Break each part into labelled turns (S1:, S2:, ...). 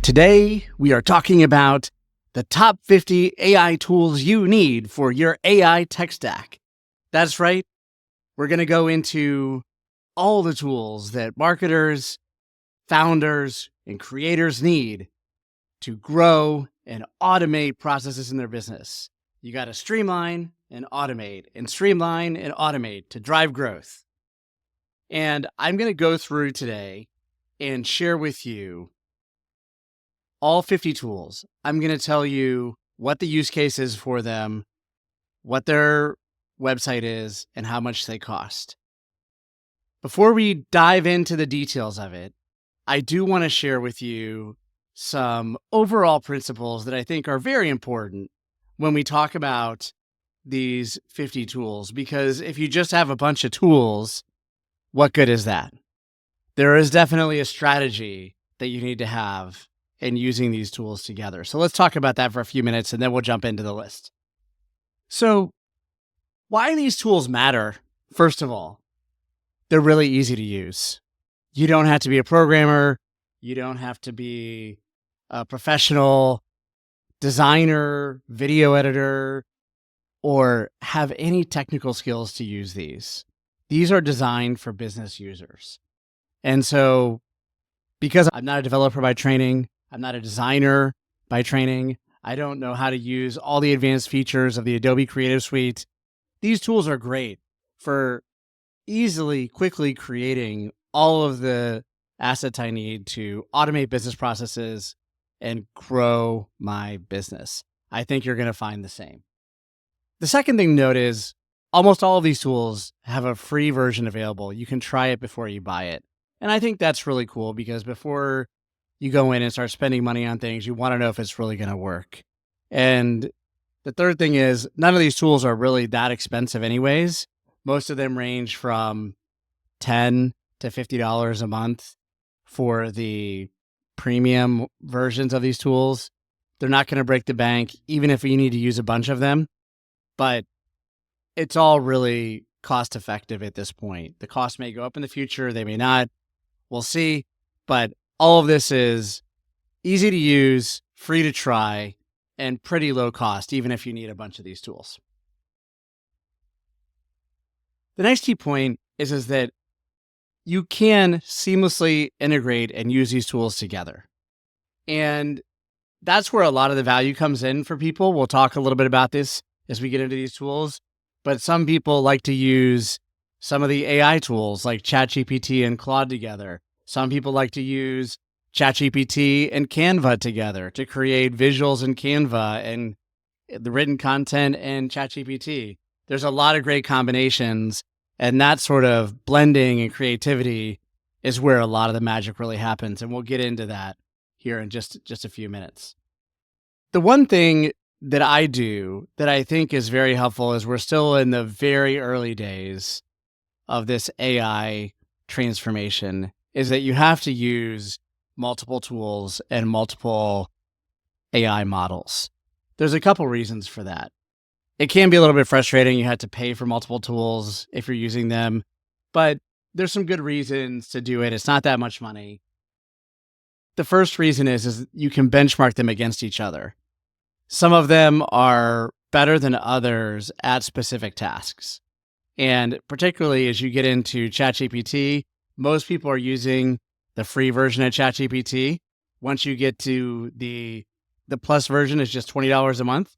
S1: Today, we are talking about the top 50 AI tools you need for your AI tech stack. That's right. We're going to go into all the tools that marketers, founders, and creators need to grow and automate processes in their business. You got to streamline and automate to drive growth. And I'm going to go through today and share with you all 50 tools. I'm going to tell you what the use case is for them, what their website is, and how much they cost. Before we dive into the details of it, I do want to share with you some overall principles that I think are very important when we talk about these 50 tools, because if you just have a bunch of tools, what good is that? There is definitely a strategy that you need to have in using these tools together. So let's talk about that for a few minutes and then we'll jump into the list. So why these tools matter, first of all, they're really easy to use. You don't have to be a programmer. You don't have to be a professional designer, video editor, or have any technical skills to use these. These are designed for business users. And so because I'm not a developer by training, I'm not a designer by training, I don't know how to use all the advanced features of the Adobe Creative Suite. These tools are great for easily, quickly creating all of the assets I need to automate business processes and grow my business. I think you're going to find the same. The second thing to note is almost all of these tools have a free version available. You can try it before you buy it. And I think that's really cool because before you go in and start spending money on things, you want to know if it's really going to work. And the third thing is none of these tools are really that expensive anyways. Most of them range from $10 to $50 a month for the premium versions of these tools. They're not going to break the bank, even if you need to use a bunch of them. But it's all really cost effective at this point. The cost may go up in the future. They may not. We'll see. But all of this is easy to use, free to try, and pretty low cost, even if you need a bunch of these tools. The next key point is that you can seamlessly integrate and use these tools together. And that's where a lot of the value comes in for people. We'll talk a little bit about this as we get into these tools. But some people like to use some of the AI tools like ChatGPT and Claude together. Some people like to use ChatGPT and Canva together to create visuals in Canva and the written content in ChatGPT. There's a lot of great combinations, and that sort of blending and creativity is where a lot of the magic really happens. And we'll get into that here in just a few minutes. The one thing that I do that I think is very helpful is we're still in the very early days of this AI transformation is that you have to use multiple tools and multiple AI models. There's a couple reasons for that. It can be a little bit frustrating. You have to pay for multiple tools if you're using them, but there's some good reasons to do it. It's not that much money. The first reason is you can benchmark them against each other. Some of them are better than others at specific tasks. And particularly as you get into ChatGPT, most people are using the free version of ChatGPT. Once you get to the plus version is just $20 a month.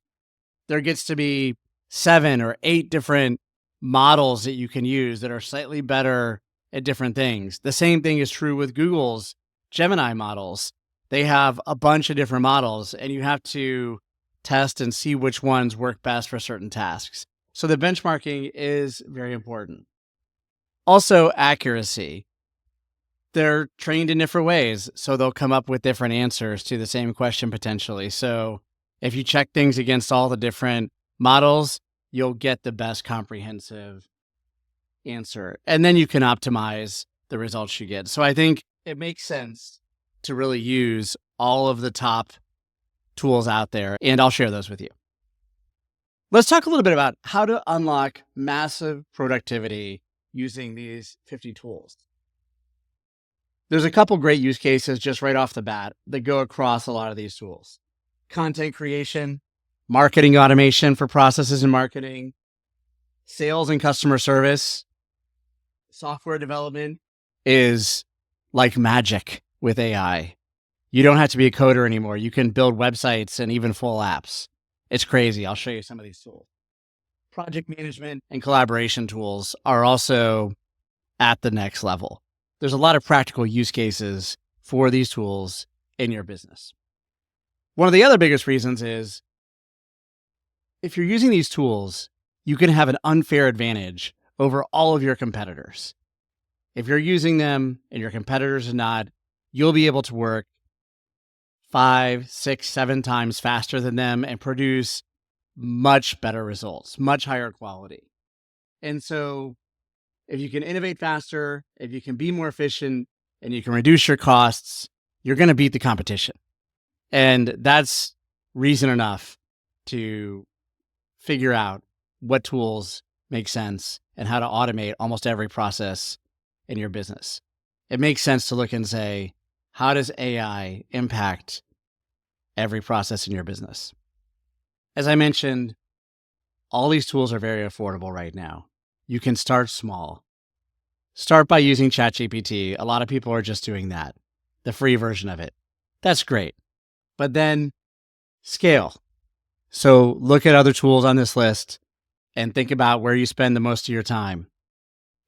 S1: There gets to be 7 or 8 different models that you can use that are slightly better at different things. The same thing is true with Google's Gemini models. They have a bunch of different models and you have to test and see which ones work best for certain tasks. So the benchmarking is very important. Also, accuracy. They're trained in different ways, so they'll come up with different answers to the same question potentially. So if you check things against all the different models, you'll get the best comprehensive answer. And then you can optimize the results you get. So I think it makes sense to really use all of the top tools out there, and I'll share those with you. Let's talk a little bit about how to unlock massive productivity using these 50 tools. There's a couple great use cases just right off the bat that go across a lot of these tools. Content creation, marketing automation for processes and marketing, sales and customer service, software development is like magic with AI. You don't have to be a coder anymore. You can build websites and even full apps. It's crazy. I'll show you some of these tools. Project management and collaboration tools are also at the next level. There's a lot of practical use cases for these tools in your business. One of the other biggest reasons is if you're using these tools, you can have an unfair advantage over all of your competitors. If you're using them and your competitors are not, you'll be able to work 5, 6, 7 times faster than them and produce much better results, much higher quality. And so if you can innovate faster, if you can be more efficient, and you can reduce your costs, you're going to beat the competition. And that's reason enough to figure out what tools make sense and how to automate almost every process in your business. It makes sense to look and say, how does AI impact every process in your business? As I mentioned, all these tools are very affordable right now. You can start small. Start by using ChatGPT. A lot of people are just doing that, the free version of it. That's great. But then scale. So look at other tools on this list and think about where you spend the most of your time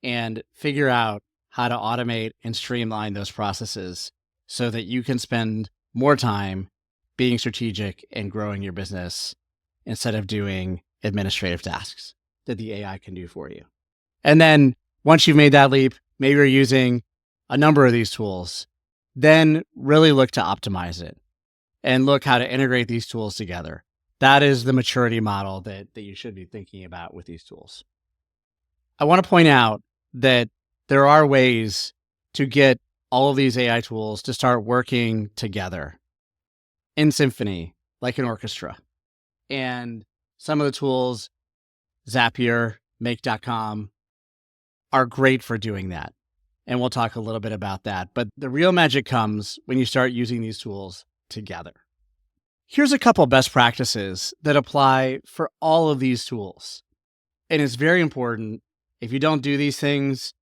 S1: and figure out how to automate and streamline those processes so that you can spend more time being strategic and growing your business instead of doing administrative tasks that the AI can do for you. And then once you've made that leap, maybe you're using a number of these tools, then really look to optimize it and look how to integrate these tools together. That is the maturity model that you should be thinking about with these tools. I want to point out that there are ways to get all of these AI tools to start working together in symphony, like an orchestra. And some of the tools, Zapier, Make.com, are great for doing that. And we'll talk a little bit about that. But the real magic comes when you start using these tools together. Here's a couple best practices that apply for all of these tools. And it's very important. If you don't do these things,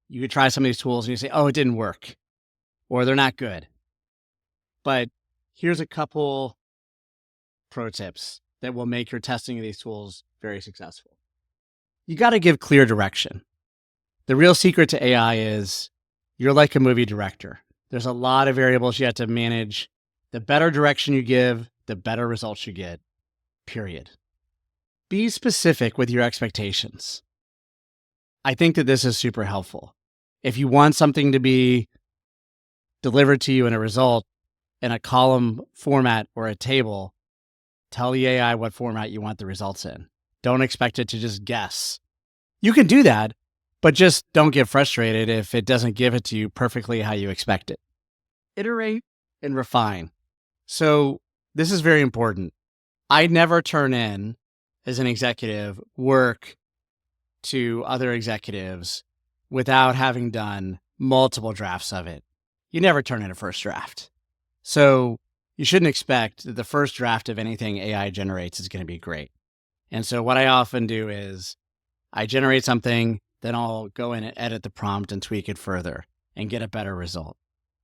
S1: you could try some of these tools and you say, oh, it didn't work, or they're not good. But here's a couple pro tips that will make your testing of these tools very successful. You got to give clear direction. The real secret to AI is you're like a movie director. There's a lot of variables you have to manage. The better direction you give, the better results you get, period. Be specific with your expectations. I think that this is super helpful. If you want something to be delivered to you in a result in a column format or a table, tell the AI what format you want the results in. Don't expect it to just guess. You can do that, but just don't get frustrated if it doesn't give it to you perfectly how you expect it. Iterate and refine. So this is very important. I never turn in, as an executive, work to other executives without having done multiple drafts of it. You never turn in a first draft. So you shouldn't expect that the first draft of anything AI generates is going to be great. And so what I often do is I generate something, then I'll go in and edit the prompt and tweak it further and get a better result.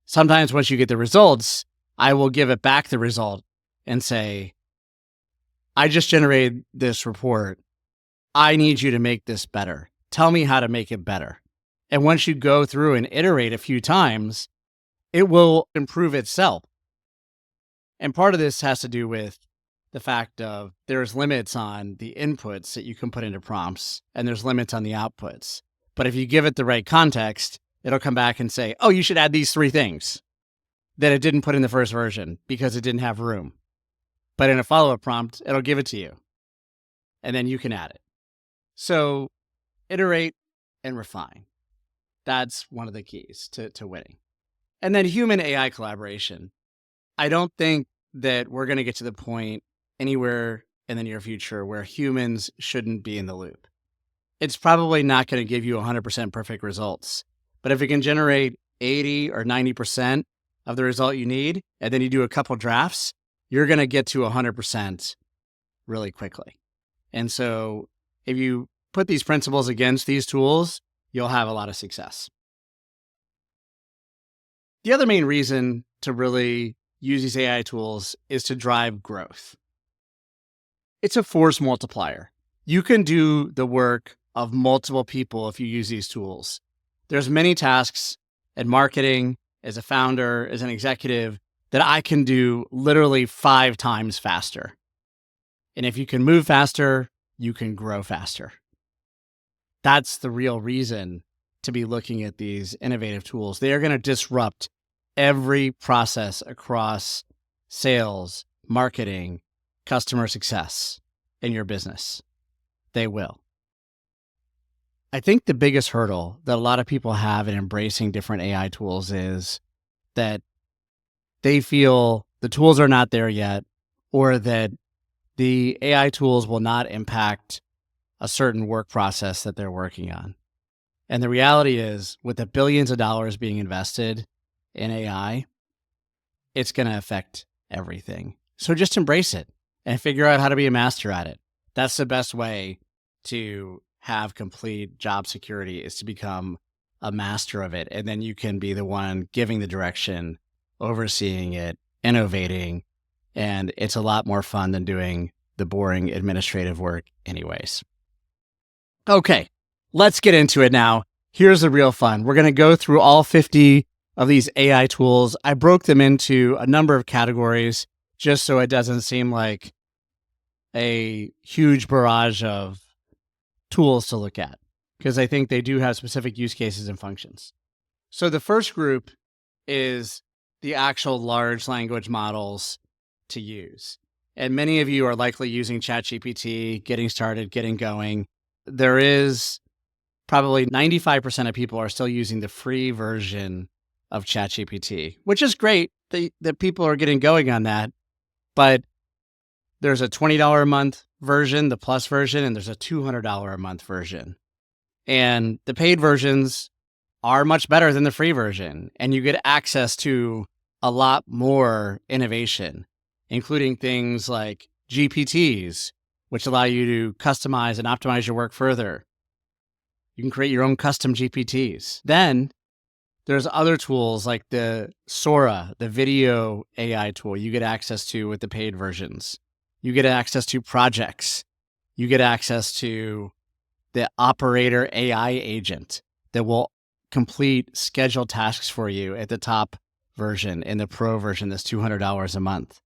S1: Sometimes once you get the results, I will give it back the result and say, I just generated this report. I need you to make this better. Tell me how to make it better. And once you go through and iterate a few times, it will improve itself. And part of this has to do with the fact of there's limits on the inputs that you can put into prompts, and there's limits on the outputs. But if you give it the right context, it'll come back and say, oh, you should add these 3 things that it didn't put in the first version because it didn't have room. But in a follow-up prompt, it'll give it to you, and then you can add it. So iterate and refine. That's one of the keys to winning. And then human AI collaboration. I don't think that we're going to get to the point anywhere in the near future where humans shouldn't be in the loop. It's probably not going to give you 100% perfect results, but if it can generate 80 or 90% of the result you need, and then you do a couple drafts, you're going to get to 100% really quickly. And so if you put these principles against these tools, you'll have a lot of success. The other main reason to really use these AI tools is to drive growth. It's a force multiplier. You can do the work of multiple people if you use these tools. There's many tasks in marketing, as a founder, as an executive, that I can do literally 5 times faster. And if you can move faster, you can grow faster. That's the real reason to be looking at these innovative tools. They are going to disrupt every process across sales, marketing, customer success in your business. They will. I think the biggest hurdle that a lot of people have in embracing different AI tools is that they feel the tools are not there yet, or that the AI tools will not impact a certain work process that they're working on. And the reality is, with the billions of dollars being invested in AI, it's going to affect everything. So just embrace it and figure out how to be a master at it. That's the best way to have complete job security, is to become a master of it. And then you can be the one giving the direction, overseeing it, innovating. And it's a lot more fun than doing the boring administrative work anyways. Okay, let's get into it now. Here's the real fun. We're going to go through all 50 of these AI tools. I broke them into a number of categories just so it doesn't seem like a huge barrage of tools to look at, because I think they do have specific use cases and functions. So the first group is the actual large language models to use. And many of you are likely using ChatGPT, getting started, getting going. There is probably 95% of people are still using the free version of ChatGPT, which is great that people are getting going on that. But there's a $20 a month version, the plus version, and there's a $200 a month version. And the paid versions are much better than the free version. And you get access to a lot more innovation, including things like GPTs, which allow you to customize and optimize your work further. You can create your own custom GPTs. Then there's other tools like the Sora, the video AI tool you get access to with the paid versions. You get access to projects. You get access to the operator AI agent that will complete scheduled tasks for you at the top version. In the pro version, that's $200 a month.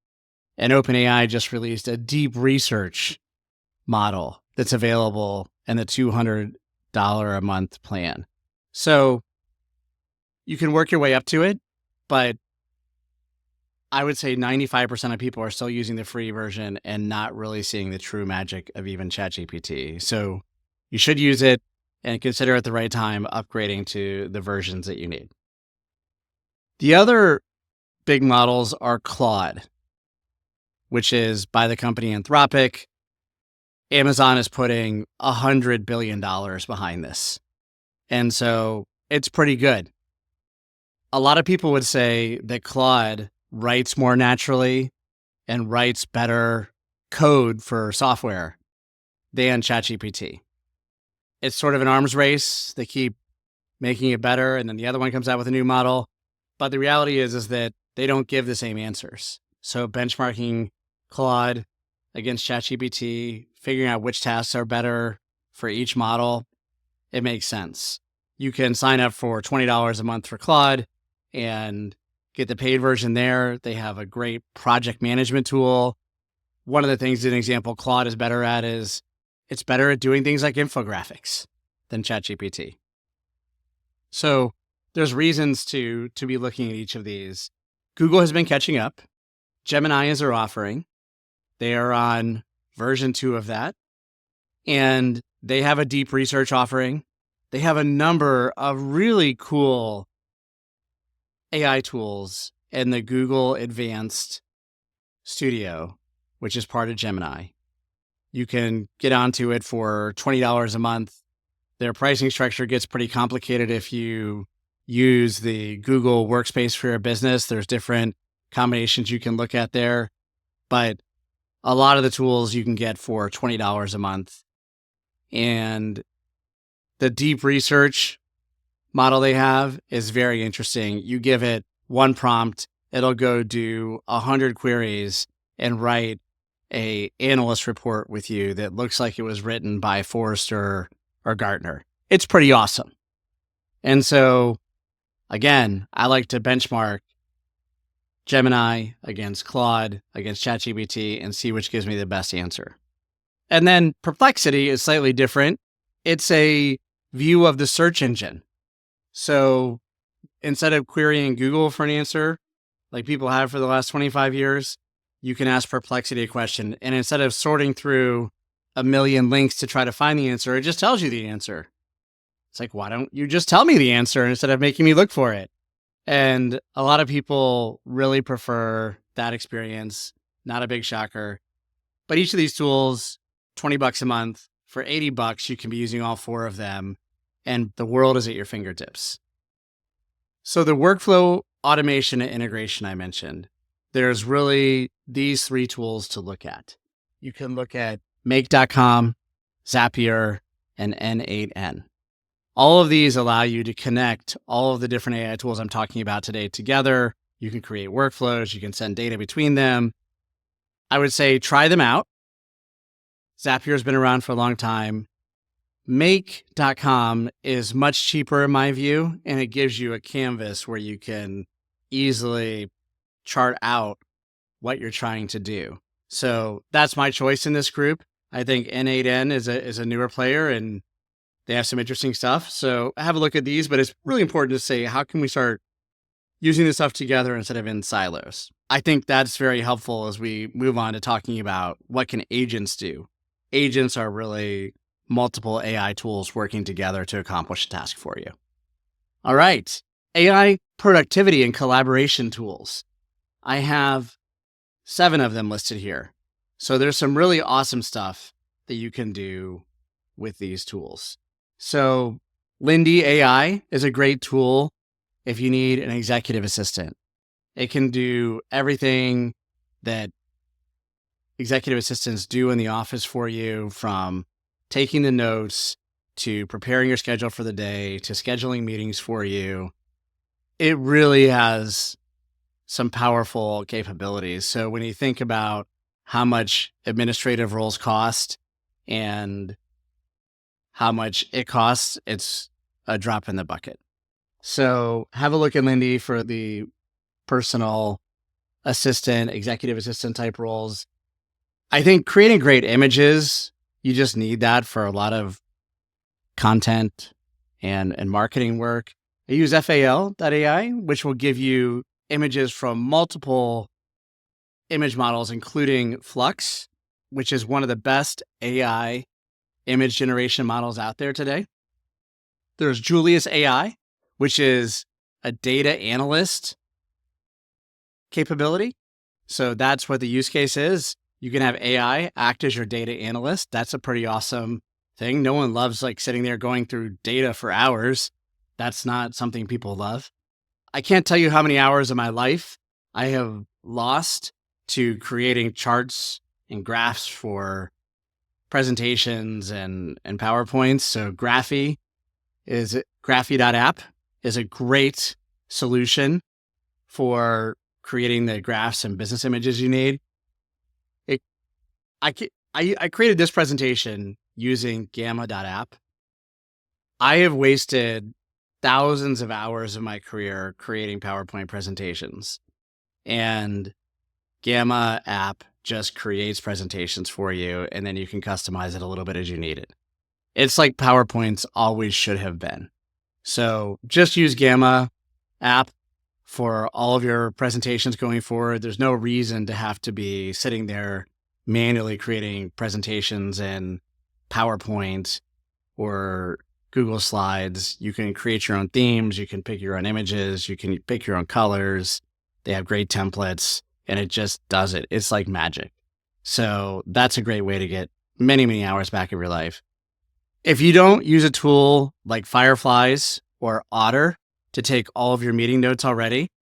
S1: And OpenAI just released a deep research model that's available in the $200 a month plan. So you can work your way up to it, but I would say 95% of people are still using the free version and not really seeing the true magic of even ChatGPT. So you should use it and consider at the right time upgrading to the versions that you need. The other big models are Claude, which is by the company Anthropic. Amazon is putting $100 billion behind this. And so it's pretty good. A lot of people would say that Claude writes more naturally and writes better code for software than ChatGPT. It's sort of an arms race. They keep making it better, and then the other one comes out with a new model. But the reality is that they don't give the same answers. So benchmarking Claude against ChatGPT, figuring out which tasks are better for each model, it makes sense. You can sign up for $20 a month for Claude and get the paid version there. They have a great project management tool. One of the things, an example, Claude is better at is it's better at doing things like infographics than ChatGPT. So there's reasons to be looking at each of these. Google has been catching up. Gemini is their offering. They are on version 2 of that. And they have a deep research offering. They have a number of really cool AI tools in the Google Advanced Studio, which is part of Gemini. You can get onto it for $20 a month. Their pricing structure gets pretty complicated if you use the Google Workspace for your business. There's different combinations you can look at there, but a lot of the tools you can get for $20 a month. And the deep research model they have is very interesting. You give it one prompt, it'll go do 100 queries and write a analyst report with you that looks like it was written by Forrester or Gartner. It's pretty awesome. And so, again, I like to benchmark Gemini against Claude, against ChatGPT, and see which gives me the best answer. And then Perplexity is slightly different. It's a view of the search engine. So instead of querying Google for an answer, like people have for the last 25 years, you can ask Perplexity a question. And instead of sorting through a million links to try to find the answer, it just tells you the answer. It's like, why don't you just tell me the answer instead of making me look for it? And a lot of people really prefer that experience. Not a big shocker. But each of these tools, $20 a month. For $80, you can be using all four of them, and the world is at your fingertips. So the workflow automation and integration I mentioned, there's really these three tools to look at. You can look at Make.com, Zapier, and N8N. All of these allow you to connect all of the different AI tools I'm talking about today together. You can create workflows. You can send data between them. I would say try them out. Zapier has been around for a long time. Make.com is much cheaper in my view, and it gives you a canvas where you can easily chart out what you're trying to do. So that's my choice in this group. I think N8N is a newer player, and they have some interesting stuff. So have a look at these, but it's really important to say, how can we start using this stuff together instead of in silos? I think that's very helpful as we move on to talking about what can agents do. Agents are really multiple AI tools working together to accomplish a task for you. All right, AI productivity and collaboration tools. I have 7 of them listed here. So there's some really awesome stuff that you can do with these tools. So Lindy AI is a great tool if you need an executive assistant. It can do everything that executive assistants do in the office for you, from taking the notes to preparing your schedule for the day to scheduling meetings for you. It really has some powerful capabilities. So when you think about how much administrative roles cost and how much it costs, it's a drop in the bucket. So have a look at Lindy for the personal assistant, executive assistant type roles. I think creating great images, you just need that for a lot of content and marketing work. I use FAL.ai, which will give you images from multiple image models, including Flux, which is one of the best AI image generation models out there today. There's Julius AI, which is a data analyst capability. So that's what the use case is. You can have AI act as your data analyst. That's a pretty awesome thing. No one loves like sitting there going through data for hours. That's not something people love. I can't tell you how many hours of my life I have lost to creating charts and graphs for presentations and PowerPoints. So Graphy.app is a great solution for creating the graphs and business images you need. I created this presentation using Gamma.app. I have wasted thousands of hours of my career creating PowerPoint presentations, and Gamma app just creates presentations for you, and then you can customize it a little bit as you need it. It's like PowerPoints always should have been. So just use Gamma app for all of your presentations going forward. There's no reason to have to be sitting there manually creating presentations in PowerPoint or Google Slides. You can create your own themes. You can pick your own images. You can pick your own colors. They have great templates, and it just does it. It's like magic. So that's a great way to get many, many hours back of your life. If you don't use a tool like Fireflies or Otter to take all of your meeting notes already,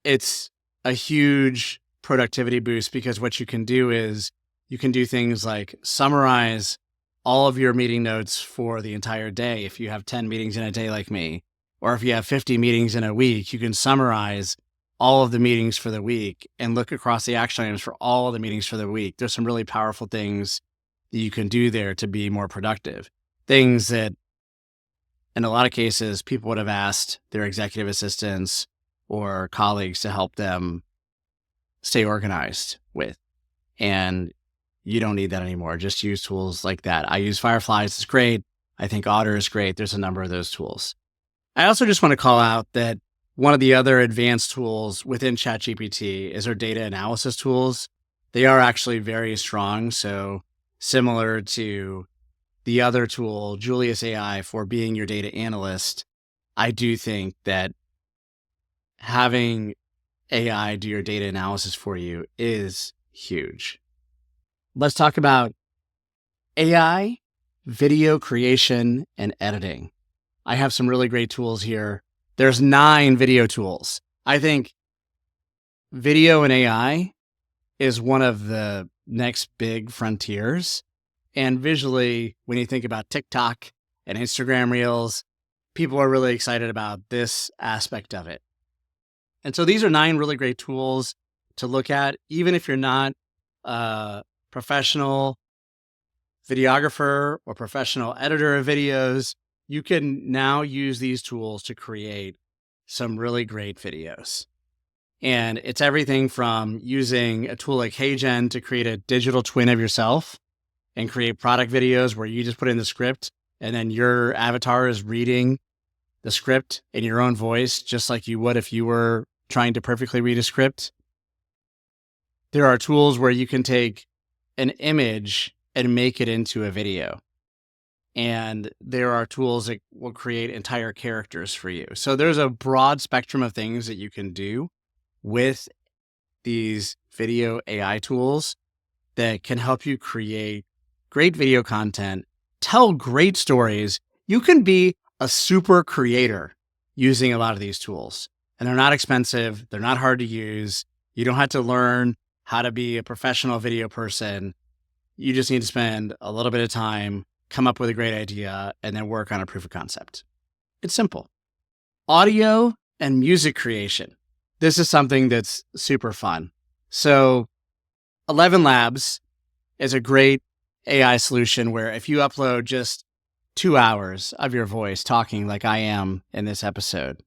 S1: it's a huge productivity boost because what you can do is you can do things like summarize all of your meeting notes for the entire day. If you have 10 meetings in a day like me, or if you have 50 meetings in a week, you can summarize all of the meetings for the week and look across the action items for all of the meetings for the week. There's some really powerful things that you can do there to be more productive. Things that in a lot of cases, people would have asked their executive assistants or colleagues to help them stay organized with. And you don't need that anymore. Just use tools like that. I use Fireflies. It's great. I think Otter is great. There's a number of those tools. I also just want to call out that one of the other advanced tools within ChatGPT is our data analysis tools. They are actually very strong. So similar to the other tool, Julius AI, for being your data analyst, I do think that having AI do your data analysis for you is huge. Let's talk about AI, video creation, and editing. I have some really great tools here. There's 9 video tools. I think video and AI is one of the next big frontiers. And visually, when you think about TikTok and Instagram Reels, people are really excited about this aspect of it. And so these are 9 really great tools to look at, even if you're not a professional videographer or professional editor of videos. You can now use these tools to create some really great videos. And it's everything from using a tool like HeyGen to create a digital twin of yourself and create product videos where you just put in the script and then your avatar is reading the script in your own voice, just like you would if you were trying to perfectly read a script. There are tools where you can take an image and make it into a video. And there are tools that will create entire characters for you. So there's a broad spectrum of things that you can do with these video AI tools that can help you create great video content, tell great stories. You can be a super creator using a lot of these tools. And they're not expensive. They're not hard to use. You don't have to learn how to be a professional video person. You just need to spend a little bit of time, come up with a great idea, and then work on a proof of concept. It's simple. Audio and music creation. This is something that's super fun. So 11 Labs is a great AI solution where if you upload just 2 hours of your voice talking like I am in this episode,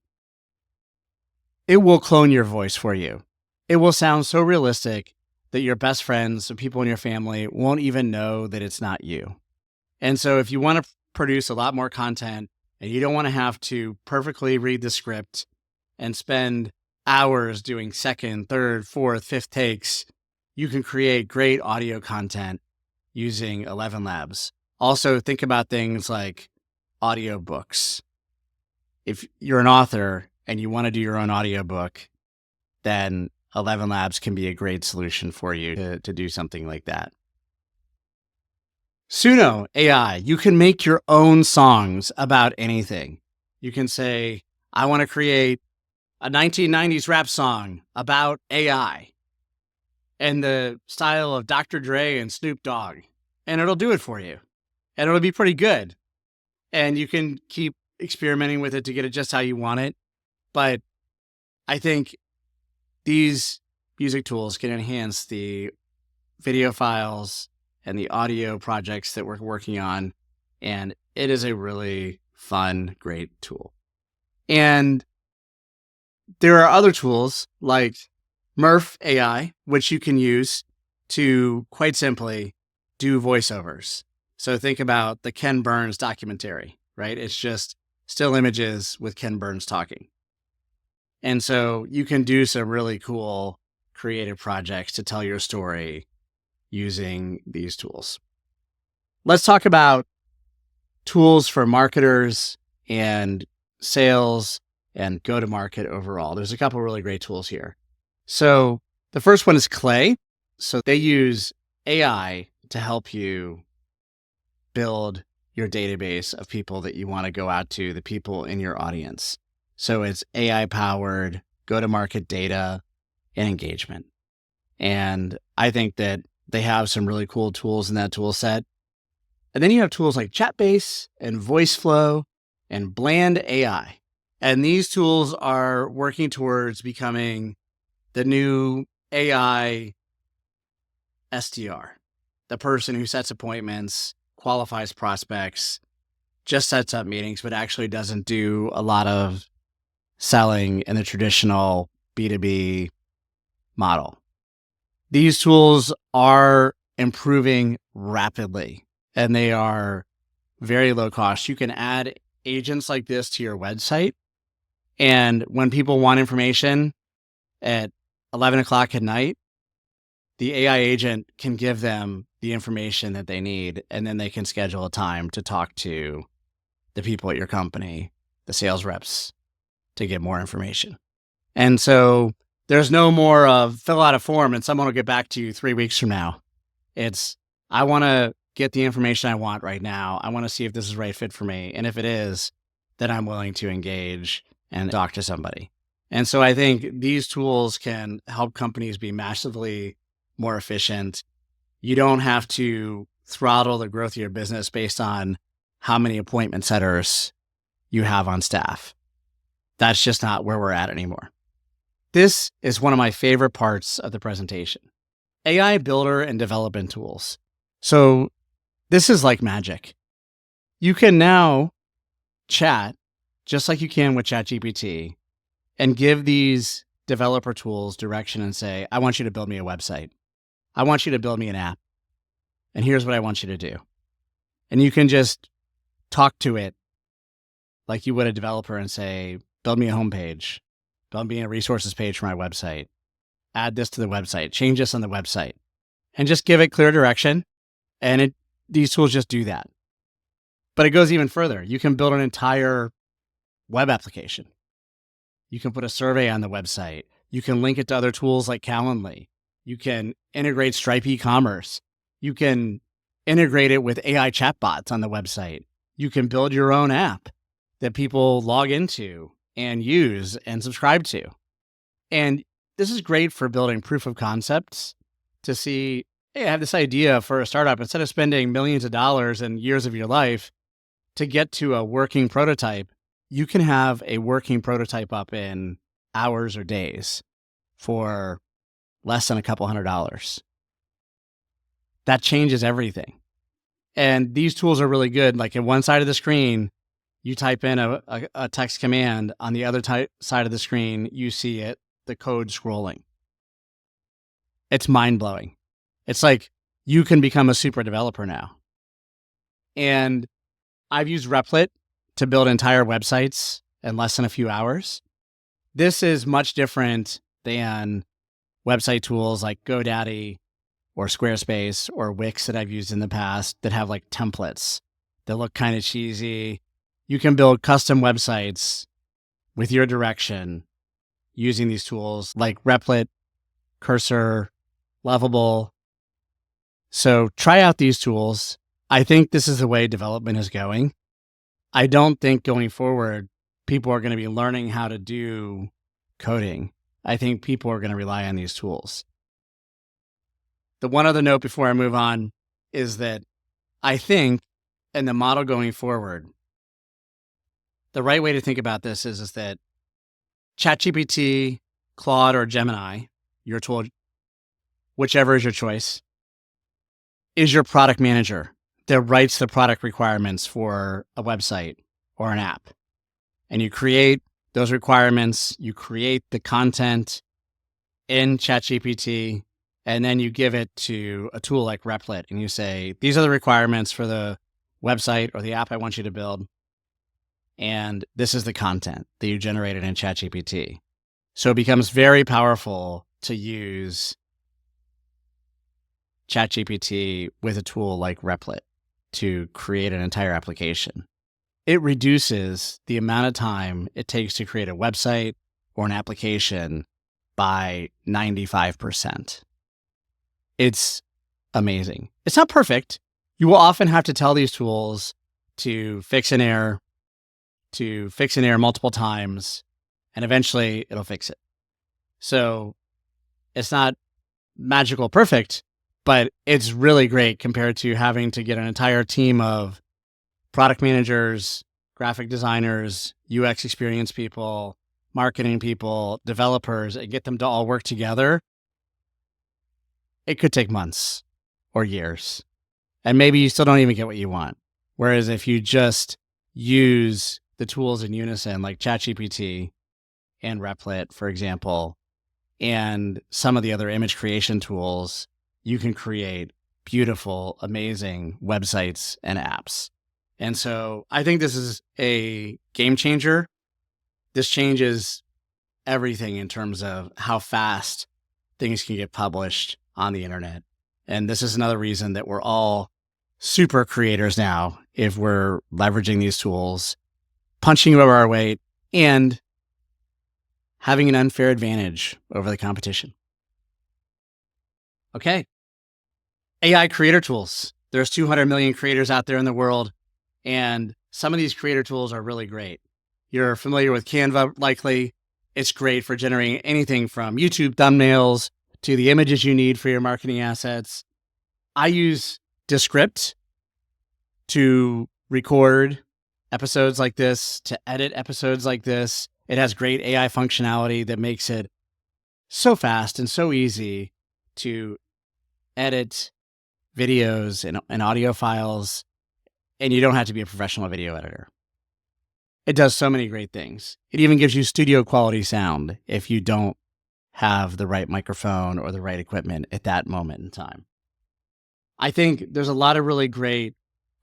S1: it will clone your voice for you. It will sound so realistic that your best friends, the people in your family, won't even know that it's not you. And so if you want to produce a lot more content and you don't want to have to perfectly read the script and spend hours doing second, third, fourth, fifth takes, you can create great audio content using 11 Labs. Also, think about things like audiobooks. If you're an author and you want to do your own audiobook, then 11 Labs can be a great solution for you to do something like that. Suno AI, you can make your own songs about anything. You can say, I want to create a 1990s rap song about AI and the style of Dr. Dre and Snoop Dogg, and it'll do it for you. And it'll be pretty good. And you can keep experimenting with it to get it just how you want it. But I think these music tools can enhance the video files and the audio projects that we're working on. And it is a really fun, great tool. And there are other tools like Murph AI, which you can use to quite simply do voiceovers. So think about the Ken Burns documentary, right? It's just still images with Ken Burns talking. And so you can do some really cool creative projects to tell your story using these tools. Let's talk about tools for marketers and sales and go-to-market overall. There's a couple of really great tools here. So the first one is Clay. So they use AI to help you build your database of people that you want to go out to, the people in your audience. So it's AI powered go-to-market data and engagement. And I think that they have some really cool tools in that tool set. And then you have tools like Chatbase and VoiceFlow and Bland AI. And these tools are working towards becoming the new AI SDR, the person who sets appointments, qualifies prospects, just sets up meetings, but actually doesn't do a lot of selling in the traditional B2B model. These tools are improving rapidly and they are very low cost. You can add agents like this to your website. And when people want information at 11 o'clock at night, the AI agent can give them the information that they need. And then they can schedule a time to talk to the people at your company, the sales reps, to get more information. And so there's no more of fill out a form and someone will get back to you 3 weeks from now. It's, I want to get the information I want right now. I want to see if this is the right fit for me. And if it is, then I'm willing to engage and talk to somebody. And so I think these tools can help companies be massively more efficient. You don't have to throttle the growth of your business based on how many appointment setters you have on staff. That's just not where we're at anymore. This is one of my favorite parts of the presentation. AI builder and development tools. So this is like magic. You can now chat just like you can with ChatGPT and give these developer tools direction and say, I want you to build me a website. I want you to build me an app. And here's what I want you to do. And you can just talk to it like you would a developer and say, build me a homepage, build me a resources page for my website, add this to the website, change this on the website, and just give it clear direction. And these tools just do that. But it goes even further. You can build an entire web application. You can put a survey on the website. You can link it to other tools like Calendly. You can integrate Stripe e-commerce. You can integrate it with AI chatbots on the website. You can build your own app that people log into and use and subscribe to. And this is great for building proof of concepts to see, hey, I have this idea for a startup. Instead of spending millions of dollars and years of your life to get to a working prototype, you can have a working prototype up in hours or days for less than a couple $100. That changes everything. And these tools are really good. Like at one side of the screen, you type in a text command. On the other side of the screen, you see it, the code scrolling. It's mind-blowing. It's like you can become a super developer now. And I've used Replit to build entire websites in less than a few hours. This is much different than website tools like GoDaddy or Squarespace or Wix that I've used in the past that have like templates that look kind of cheesy. You can build custom websites with your direction using these tools like Replit, Cursor, Lovable. So try out these tools. I think this is the way development is going. I don't think going forward, people are going to be learning how to do coding. I think people are going to rely on these tools. The one other note before I move on is that I think in the model going forward, the right way to think about this is that ChatGPT, Claude, or Gemini, your tool, whichever is your choice, is your product manager that writes the product requirements for a website or an app. And you create those requirements, you create the content in ChatGPT, and then you give it to a tool like Replit and you say, these are the requirements for the website or the app I want you to build. And this is the content that you generated in ChatGPT. So it becomes very powerful to use ChatGPT with a tool like Replit to create an entire application. It reduces the amount of time it takes to create a website or an application by 95%. It's amazing. It's not perfect. You will often have to tell these tools to fix an error, to fix an error multiple times, and eventually it'll fix it. So it's not magical perfect, but it's really great compared to having to get an entire team of product managers, graphic designers, UX experience people, marketing people, developers, and get them to all work together. It could take months or years. And maybe you still don't even get what you want. Whereas if you just use the tools in unison, like ChatGPT and Replit, for example, and some of the other image creation tools, you can create beautiful, amazing websites and apps. And so I think this is a game changer. This changes everything in terms of how fast things can get published on the internet. And this is another reason that we're all super creators now if we're leveraging these tools, punching above our weight, and having an unfair advantage over the competition. Okay. AI creator tools. There's 200 million creators out there in the world, and some of these creator tools are really great. You're familiar with Canva, likely. It's great for generating anything from YouTube thumbnails to the images you need for your marketing assets. I use Descript to record episodes like this, to edit episodes like this. It has great AI functionality that makes it so fast and so easy to edit videos and audio files, and you don't have to be a professional video editor. It does so many great things. It even gives you studio quality sound if you don't have the right microphone or the right equipment at that moment in time. I think there's a lot of really great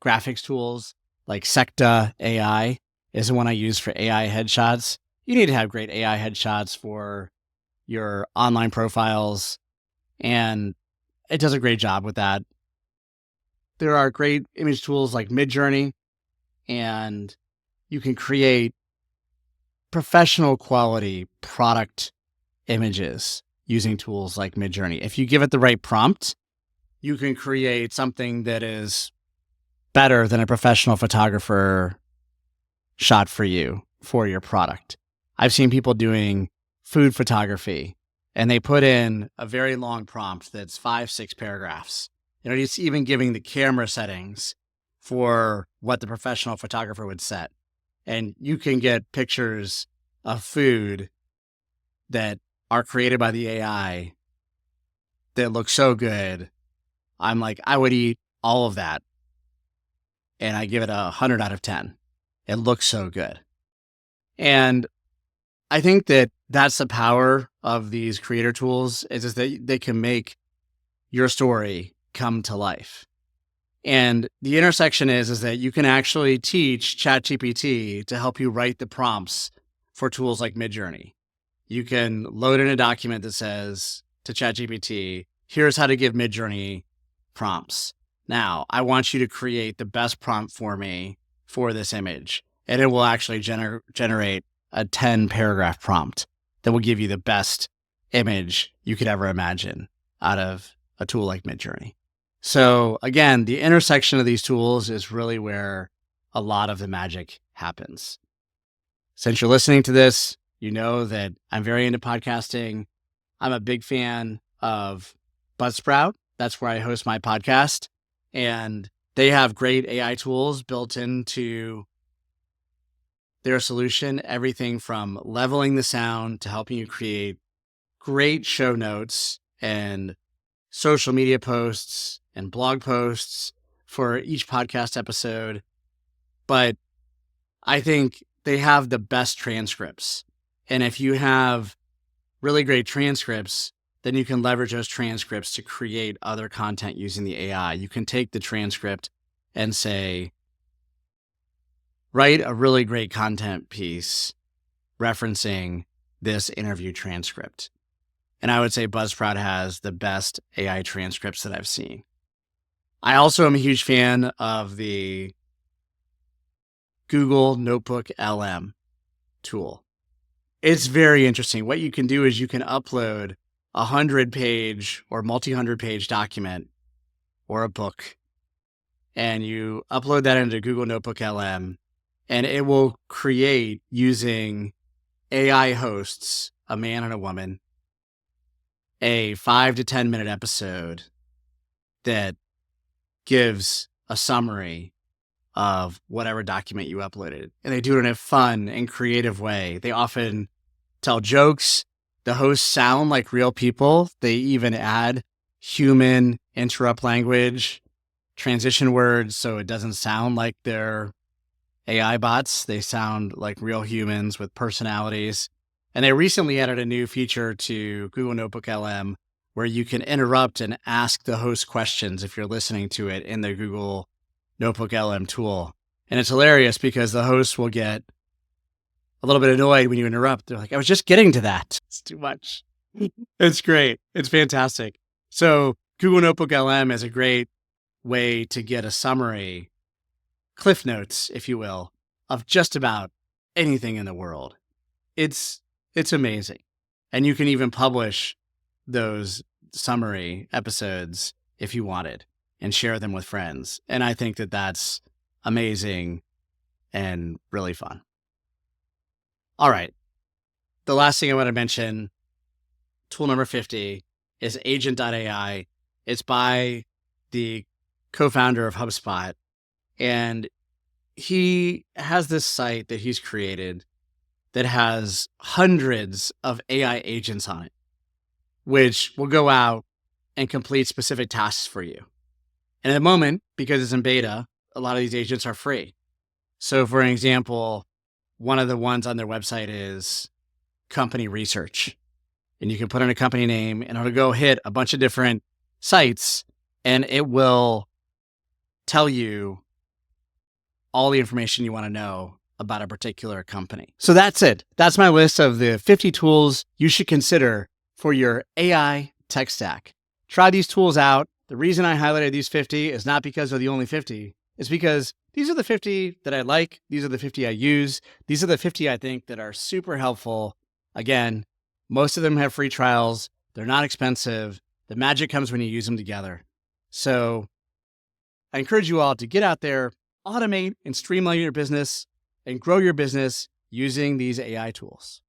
S1: graphics tools, like Secta AI is the one I use for AI headshots. You need to have great AI headshots for your online profiles, and it does a great job with that. There are great image tools like Midjourney, and you can create professional quality product images using tools like Midjourney. If you give it the right prompt, you can create something that is better than a professional photographer shot for you for your product. I've seen people doing food photography, and they put in a very long prompt that's 5-6 paragraphs. It's even giving the camera settings for what the professional photographer would set. And you can get pictures of food that are created by the AI that look so good. I'm like, I would eat all of that. And I give it 100 out of 10. It looks so good. And I think that that's the power of these creator tools, is that they can make your story come to life. And the intersection is that you can actually teach ChatGPT to help you write the prompts for tools like Midjourney. You can load in a document that says to ChatGPT, here's how to give Midjourney prompts. Now, I want you to create the best prompt for me for this image. And it will actually generate a 10-paragraph prompt that will give you the best image you could ever imagine out of a tool like Midjourney. So again, the intersection of these tools is really where a lot of the magic happens. Since you're listening to this, you know that I'm very into podcasting. I'm a big fan of Buzzsprout. That's where I host my podcast. And they have great AI tools built into their solution, everything from leveling the sound to helping you create great show notes and social media posts and blog posts for each podcast episode. But I think they have the best transcripts. And if you have really great transcripts, then you can leverage those transcripts to create other content using the AI. You can take the transcript and say, write a really great content piece referencing this interview transcript. And I would say Buzzsprout has the best AI transcripts that I've seen. I also am a huge fan of the Google Notebook LM tool. It's very interesting. What you can do is you can upload a 100-page or multi-100-page document or a book, and you upload that into Google Notebook LM, and it will create using AI hosts, a man and a woman, a 5 to 10 minute episode that gives a summary of whatever document you uploaded. And they do it in a fun and creative way. They often tell jokes. The hosts sound like real people. They even add human interrupt language, transition words, so it doesn't sound like they're AI bots. They sound like real humans with personalities. And they recently added a new feature to Google Notebook LM where you can interrupt and ask the host questions if you're listening to it in the Google Notebook LM tool. And it's hilarious because the host will get a little bit annoyed when you interrupt. They're like, I was just getting to that. It's too much. It's great. It's fantastic. So Google Notebook LM is a great way to get a summary, cliff notes, if you will, of just about anything in the world. It's amazing. And you can even publish those summary episodes if you wanted and share them with friends. And I think that that's amazing and really fun. All right. The last thing I want to mention, tool number 50, is agent.ai. It's by the co-founder of HubSpot. And he has this site that he's created that has hundreds of AI agents on it, which will go out and complete specific tasks for you. And at the moment, because it's in beta, a lot of these agents are free. So for an example, one of the ones on their website is company research. And you can put in a company name and it'll go hit a bunch of different sites and it will tell you all the information you want to know about a particular company. So that's it. That's my list of the 50 tools you should consider for your AI tech stack. Try these tools out. The reason I highlighted these 50 is not because they're the only 50. It's because these are the 50 that I like. These are the 50 I use. These are the 50 I think that are super helpful. Again, most of them have free trials. They're not expensive. The magic comes when you use them together. So I encourage you all to get out there, automate and streamline your business, and grow your business using these AI tools.